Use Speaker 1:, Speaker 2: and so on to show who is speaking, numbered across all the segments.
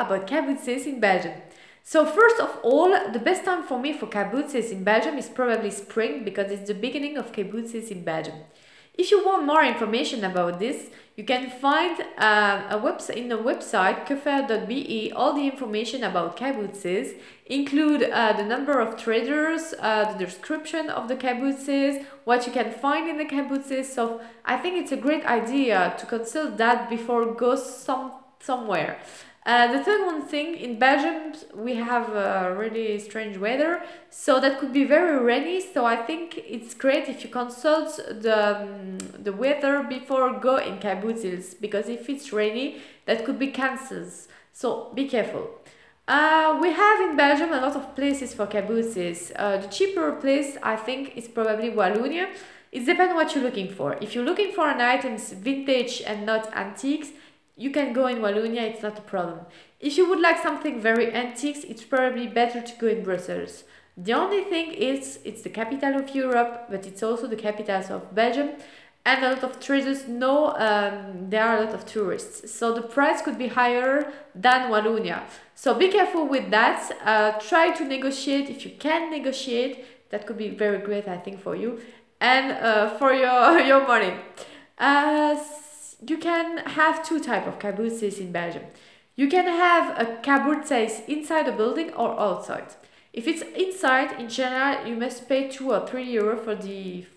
Speaker 1: about cabooses in Belgium. So first of all, the best time for me for cabooses in Belgium is probably spring, because it's the beginning of cabooses in Belgium. If you want more information about this, you can find in the website cafer.be all the information about cabooses, include the number of traders, the description of the cabooses, what you can find in the cabooses. So I think it's a great idea to consult that before go somewhere. The third one thing, in Belgium we have really strange weather, so that could be very rainy, so I think it's great if you consult the weather before go in cabooses, because if it's rainy that could be cancelled, so be careful. We have in Belgium a lot of places for cabooses. The cheaper place I think is probably Wallonia. It depends what you're looking for. If you're looking for an items vintage and not antiques, you can go in Wallonia, it's not a problem. If you would like something very antiques, it's probably better to go in Brussels. The only thing is, it's the capital of Europe, but it's also the capital of Belgium, and a lot of traders know there are a lot of tourists, so the price could be higher than Wallonia. So be careful with that. Try to negotiate if you can negotiate. That could be very great, I think, for you and for your money. You can have two types of cabooses in Belgium. You can have a caboot inside a building or outside. If it's inside, in general, you must pay 2 or 3 euro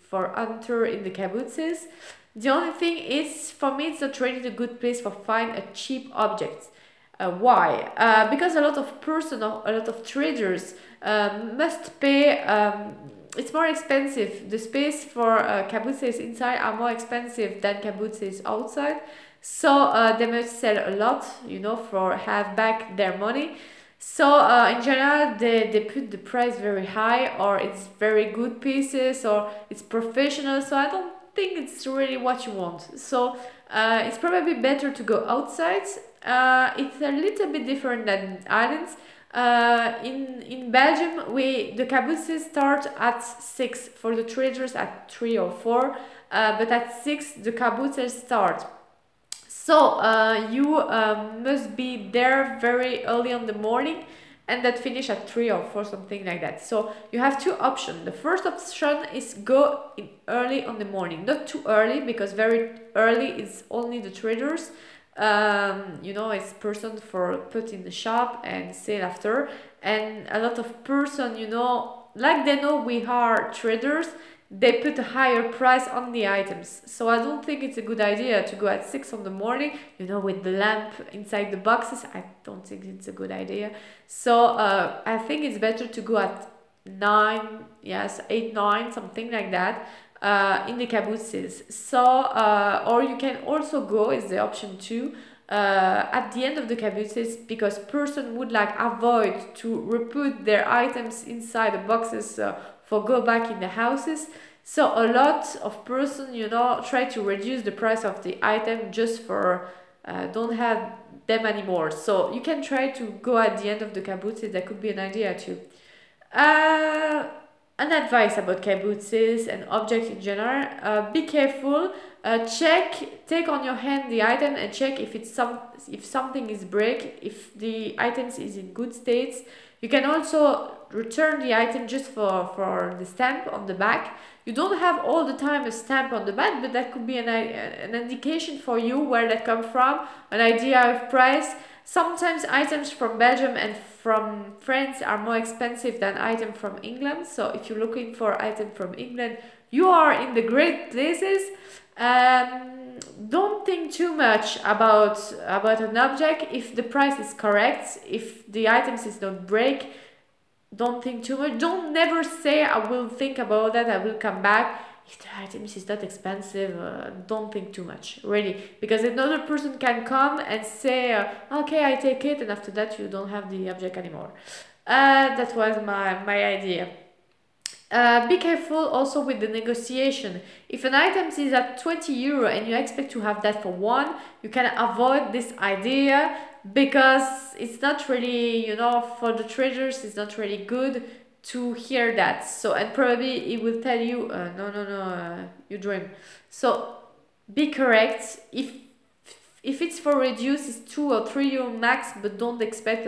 Speaker 1: for enter in the cabooses. The only thing is, for me, it's not really a good place for find a cheap object. Why? Because a lot of person or a lot of traders must pay. It's more expensive. The space for cabooses inside are more expensive than cabooses outside. So they must sell a lot, you know, for have back their money. So in general, they put the price very high, or it's very good pieces, or it's professional. So I don't think it's really what you want. So it's probably better to go outside. It's a little bit different than islands. In Belgium, the cabooses start at 6, for the traders at 3 or 4, but at 6 the cabooses start. So you must be there very early in the morning, and that finish at 3 or 4, something like that. So you have two options. The first option is go in early in the morning, not too early, because very early is only the traders. You know, it's person for put in the shop and sell after, and a lot of person, you know, like they know we are traders, they put a higher price on the items. So I don't think it's a good idea to go at 6 in the morning, you know, with the lamp inside the boxes. I don't think it's a good idea. So I think it's better to go at 9, yes, 8, 9, something like that. In the cabooses. So or you can also go, is the option 2, at the end of the cabooses, because person would like avoid to reput their items inside the boxes for go back in the houses. So a lot of person, you know, try to reduce the price of the item just for don't have them anymore. So you can try to go at the end of the cabooses. That could be an idea too. An advice about cabooses and objects in general: be careful. Take on your hand the item and check if something is break, if the items is in good states. You can also return the item just for the stamp on the back. You don't have all the time a stamp on the back, but that could be an indication for you where that comes from, an idea of price. Sometimes items from Belgium and from France are more expensive than items from England. So if you're looking for items from England, you are in the great places. Don't think too much about an object. If the price is correct, if the items is not break, don't think too much. Don't never say I will think about that, I will come back. If the items is not expensive, don't think too much, really, because another person can come and say, okay, I take it, and after that you don't have the object anymore. That was my idea. Be careful also with the negotiation. If an item is at 20 euro and you expect to have that for 1, you can avoid this idea, because it's not really, you know, for the traders, it's not really good to hear that. So, and probably it will tell you, no, you dream. So be correct. If If it's for reduce, it's 2 or 3 euro max, but don't expect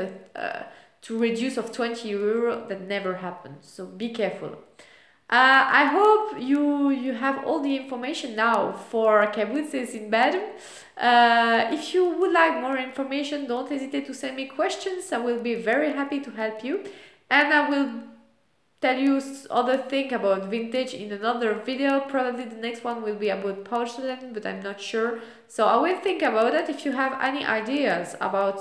Speaker 1: to reduce of 20 euro. That never happens, so be careful. I hope you have all the information now for cabooses in Belgium. If you would like more information, don't hesitate to send me questions. I will be very happy to help you, and I will tell you other thing about vintage in another video. Probably the next one will be about porcelain, but I'm not sure, so I will think about it. If you have any ideas about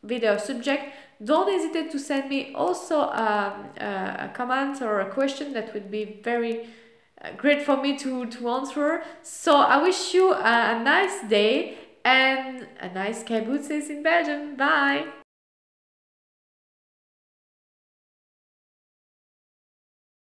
Speaker 1: video subject, don't hesitate to send me also a comment or a question. That would be very great for me to answer. So I wish you a nice day and a nice cabooses in Belgium. Bye!